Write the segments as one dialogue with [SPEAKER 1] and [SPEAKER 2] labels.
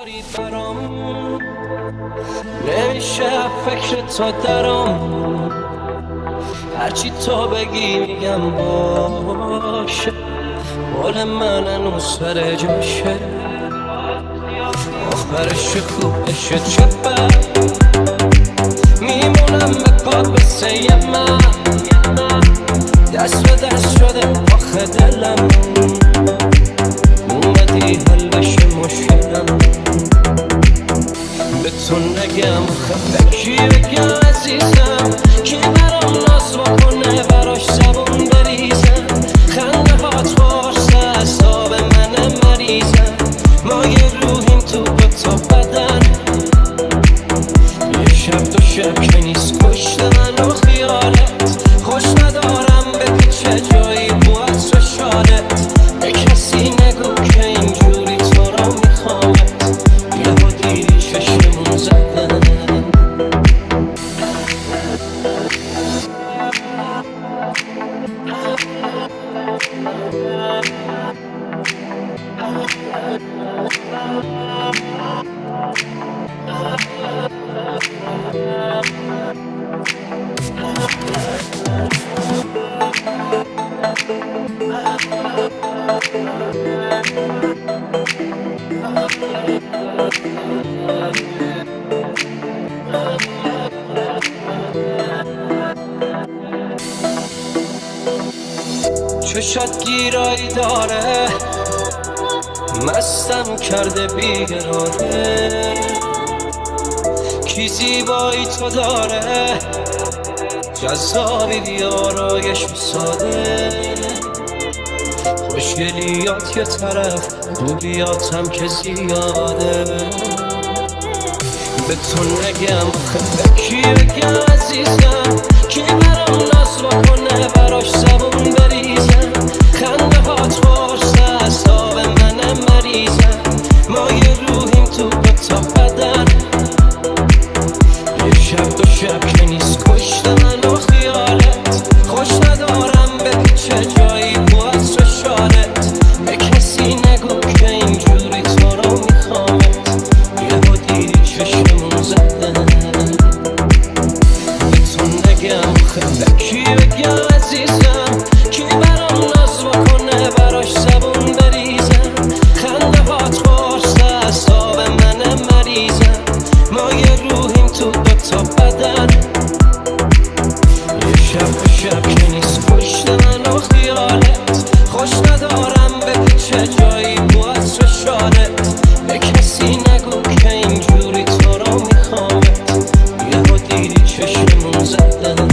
[SPEAKER 1] برام نمیشه فکر تو درام، هرچی تو بگی میگم باشه. حال من هنوز سر جاشه، آخرش خوبشه چه بد میمونم به پا بسه من، دست به دست شده آخه دلم، اومدی حل بشه مشکلم. به تو نگم به کی بگم عزیزم، که برام ناز بکنه براش زبون بریزم. خنده هات فارس اعصاب من مریضم، ما یه روحیم تو تا بدن. یه شب دو شب که نیست پشت من و خیالت، خوش ندارم به چه جایی بود و شادت. به کسی نگو که اینجوری تو را میخوامت، یه دیدی چشمون زدن. چشات گیرایی داره، مستم کرده بیقراره. کی زیبایی تو داره، جذابی بیارایش ساده. خوشگلیات یه طرف، خوبیات هم که زیاده. به تو نگم به کی بگم عزیزم، که برام ناز بکنه براش زبون بریزم. خنده هات فارس اعصاب من مریضم، ما یه روحیم تو تا بدن. یه شب دو شب که نیست کشت من و خیالت، خوش ندارم به چه جایی بود و شادت. به کسی نگو که اینجوری تو رو میخوامت، یه دیدی چشمون زدن. به تو نگم به کی بگم عزیزم، که برام ناز بکنه براش زبون بریزم. خنده هات فارس اعصاب من مریضم، ما یه روحیم تو تا بدن. یه شب به شب که نیست پشت من و خیالت، خوش ندارم به چه جایی بود و شادت. به کسی نگو که اینجوری تو رو میخوامت، یه دیدی چشمون زدن.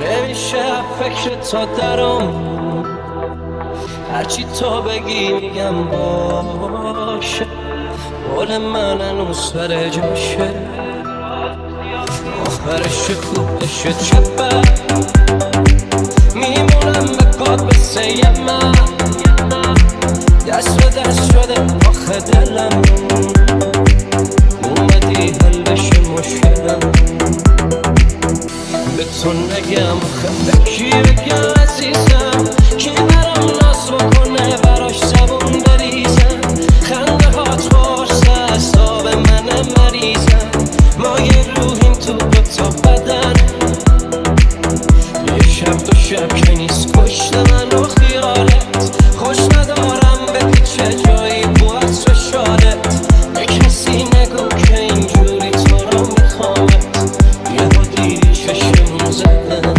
[SPEAKER 1] نمیشه فکر تو درام، هرچی تو بگی میگم باشه. حال من هنوز سر جاشه، آخرش خوبشه چه بد میمونم به پا بسه من، دست به دست شده آخه دلم، اومدی حل بشه مشکلم. به تو نگم به کی بگم عزیزم، که برام ناز بکنه براش زبون بریزم. خنده هات فارس اعصاب من مریضم، ما یه روحیم تو تا بدن. یه شب دو شب که نیست پشت من و خیالت، خوش ندارم به چه جایی بود و شادت. به کسی نگو که اینجوری تو رو میخوامت، یه دیدی چشمون زدن.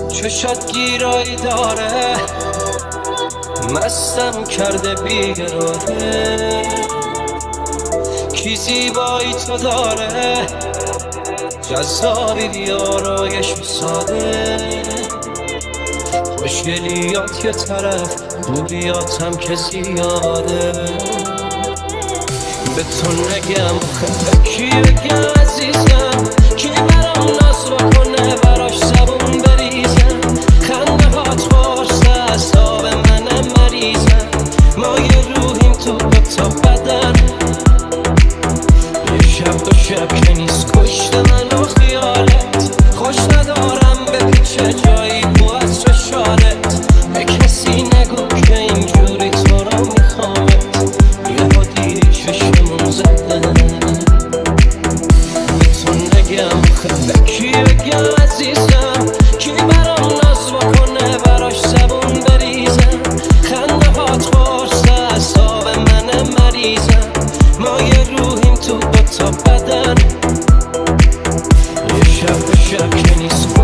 [SPEAKER 1] چشات گیرایی داره مستم کرده بیقراره کی زیبایی تو داره جذابی بیارایش ساده خوشگلیات یه طرف خوبیاتم که زیاده به تو نگم کی بگم عزیزم کی برام ناز بکنه براش زبون بریزم خنده هات خورسته اصاب منم مریضم ما یه روحیم تو دوتا بدن یه شب دو شب که نیست کشته من و خیالت خوش ندارم به پیچه جایی بو از چشارت به کسی نگو که اینجوری تو رو میخوامت یه حدی چشمون زده به تو نگم به کی بگم عزیزم کی برام ناز بکنه براش زبون بریزم خنده هات خورسته اعصاب منم مریضم ما یه روحیم تو دوتا بدن یه شب به شب که نیست